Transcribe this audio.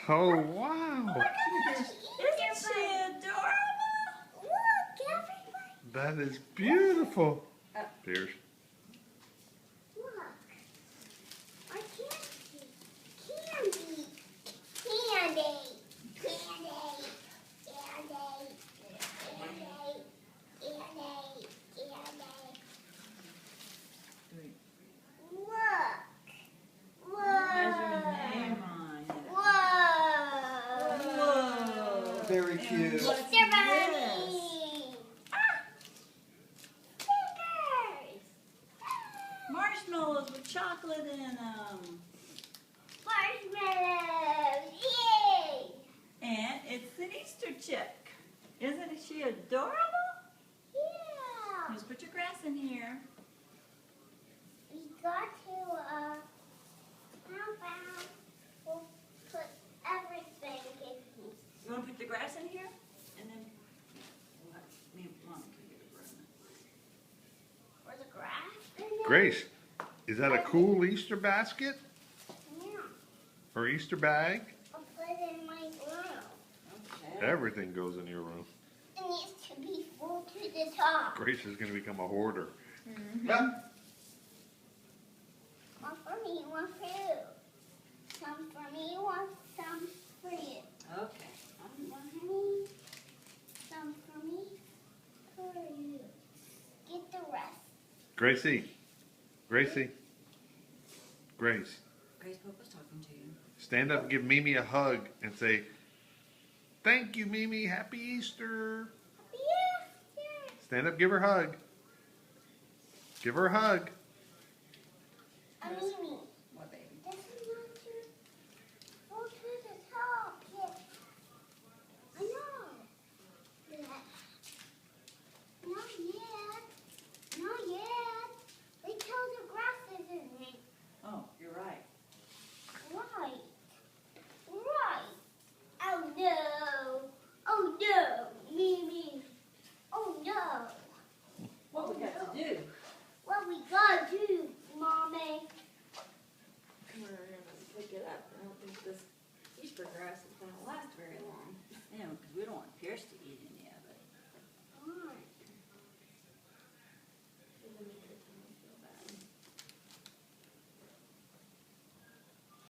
Oh, wow. Look at this. Isn't she adorable? Look, everybody. That is beautiful. Pierce. Look. I can't see. Candy. Candy. Candy. Candy. Candy. Candy. Candy. Look. Has your name on it. Whoa. Whoa. Very cute. What's Easter this? Bunny. Stickers. Marshmallows with chocolate in them. Marshmallows. Yay. And it's an Easter chick. Isn't she adorable? Yeah. Just put your grass in here. We got to, how about we'll put everything in here. You want to put the grass in here? And then me and Mom can get a broom. For the grass in there? Grace, is that a cool Easter basket Yeah. or Easter bag? I'll put it in my room. Okay. Everything goes in your room. It needs to be full to the top. Grace is going to become a hoarder. Yep. One for me, one for you. Some for me, one, some for you. Okay. One for me, some for me, for you. Get the rest. Gracie. Gracie. Grace. Grace Pope was talking to you. Stand up and give Mimi a hug and say, "Thank you, Mimi. Happy Easter." Yes, yes. Stand up, give her a hug. Give her a hug. Mimi, What, baby? this is not too full to the top yet. I know. Yeah. Not yet. Not yet. Wait till the grass is in it. Oh, you're right. Right. Right. Oh no. Oh no. Mimi. Oh no. What we got to do? What we gotta do, Mommy? We're going to pick it up. I don't think this Easter grass is going to last very long. Yeah,